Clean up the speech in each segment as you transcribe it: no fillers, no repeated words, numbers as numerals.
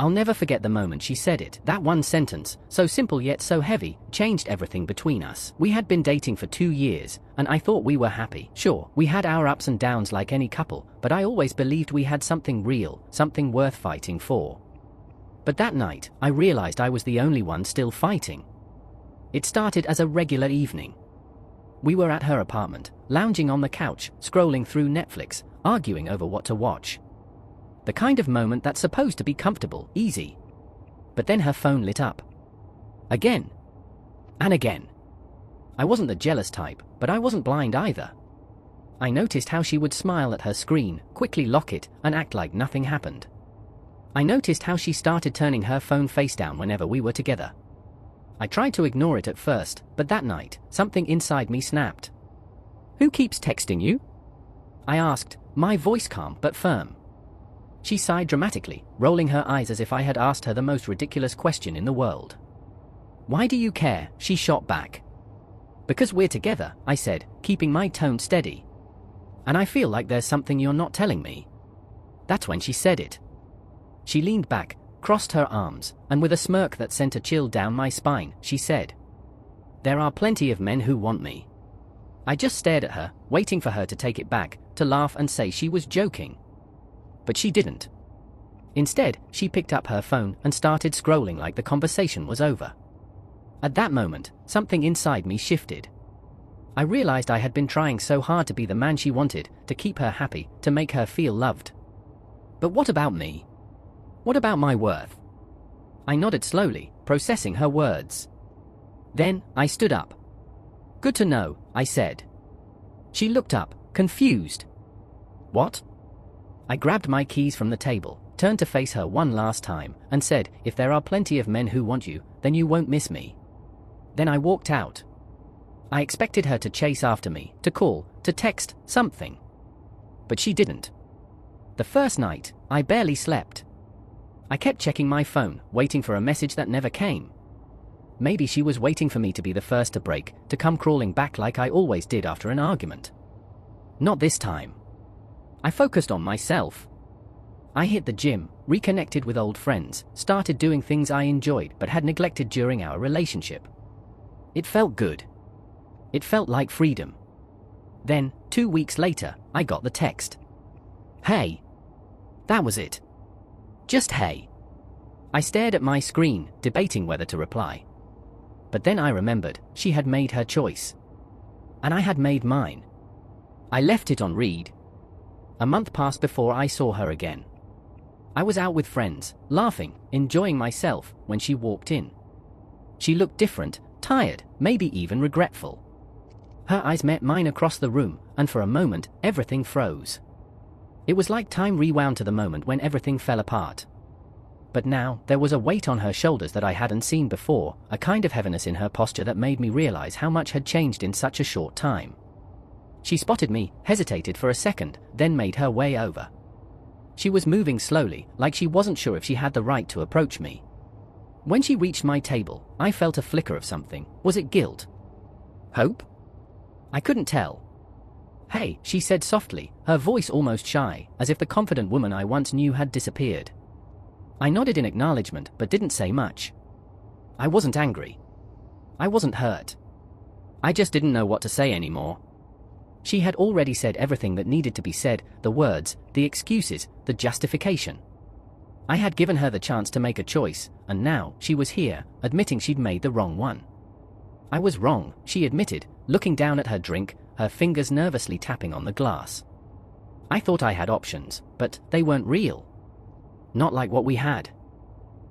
I'll never forget the moment she said it. That one sentence, so simple yet so heavy, changed everything between us. We had been dating for 2 years, and I thought we were happy. Sure, we had our ups and downs like any couple, but I always believed we had something real, something worth fighting for. But that night, I realized I was the only one still fighting. It started as a regular evening. We were at her apartment, lounging on the couch, scrolling through Netflix, arguing over what to watch. The kind of moment that's supposed to be comfortable, easy. But then her phone lit up. Again. And again. I wasn't the jealous type, but I wasn't blind either. I noticed how she would smile at her screen, quickly lock it, and act like nothing happened. I noticed how she started turning her phone face down whenever we were together. I tried to ignore it at first, but that night, something inside me snapped. "Who keeps texting you?" I asked, my voice calm but firm. She sighed dramatically, rolling her eyes as if I had asked her the most ridiculous question in the world. "Why do you care?" she shot back. "Because we're together," I said, keeping my tone steady. "And I feel like there's something you're not telling me." That's when she said it. She leaned back, crossed her arms, and with a smirk that sent a chill down my spine, she said, "There are plenty of men who want me." I just stared at her, waiting for her to take it back, to laugh and say she was joking. But she didn't. Instead, she picked up her phone and started scrolling like the conversation was over. At that moment, something inside me shifted. I realized I had been trying so hard to be the man she wanted, to keep her happy, to make her feel loved. But what about me? What about my worth? I nodded slowly, processing her words. Then, I stood up. "Good to know," I said. She looked up, confused. "What?" I grabbed my keys from the table, turned to face her one last time, and said, "If there are plenty of men who want you, then you won't miss me." Then I walked out. I expected her to chase after me, to call, to text, something. But she didn't. The first night, I barely slept. I kept checking my phone, waiting for a message that never came. Maybe she was waiting for me to be the first to break, to come crawling back like I always did after an argument. Not this time. I focused on myself. I hit the gym, reconnected with old friends, started doing things I enjoyed but had neglected during our relationship. It felt good. It felt like freedom. Then, 2 weeks later, I got the text. "Hey." That was it. Just hey. I stared at my screen, debating whether to reply. But then I remembered, she had made her choice. And I had made mine. I left it on read. A month passed before I saw her again. I was out with friends, laughing, enjoying myself, when she walked in. She looked different, tired, maybe even regretful. Her eyes met mine across the room, and for a moment, everything froze. It was like time rewound to the moment when everything fell apart. But now, there was a weight on her shoulders that I hadn't seen before, a kind of heaviness in her posture that made me realize how much had changed in such a short time. She spotted me, hesitated for a second, then made her way over. She was moving slowly, like she wasn't sure if she had the right to approach me. When she reached my table, I felt a flicker of something. Was it guilt? Hope? I couldn't tell. "Hey," she said softly, her voice almost shy, as if the confident woman I once knew had disappeared. I nodded in acknowledgement, but didn't say much. I wasn't angry. I wasn't hurt. I just didn't know what to say anymore. She had already said everything that needed to be said, the words, the excuses, the justification. I had given her the chance to make a choice, and now she was here, admitting she'd made the wrong one. I was wrong, she admitted, looking down at her drink, her fingers nervously tapping on the glass. I thought I had options, but they weren't real. Not like what we had.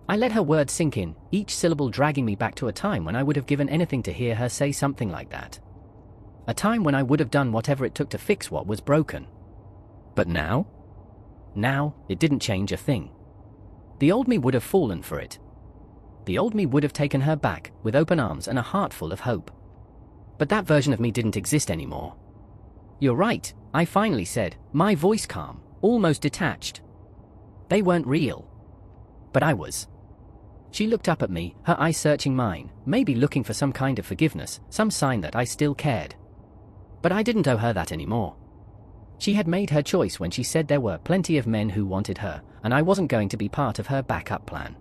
I let her words sink in, each syllable dragging me back to a time when I would have given anything to hear her say something like that. A time when I would have done whatever it took to fix what was broken. But now? Now, it didn't change a thing. The old me would have fallen for it. The old me would have taken her back, with open arms and a heart full of hope. But that version of me didn't exist anymore. "You're right," I finally said, my voice calm, almost detached. "They weren't real. But I was." She looked up at me, her eyes searching mine, maybe looking for some kind of forgiveness, some sign that I still cared. But I didn't owe her that anymore. She had made her choice when she said there were plenty of men who wanted her, and I wasn't going to be part of her backup plan.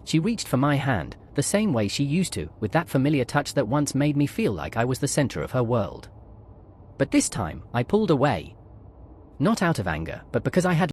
She reached for my hand, the same way she used to, with that familiar touch that once made me feel like I was the center of her world. But this time, I pulled away. Not out of anger, but because I had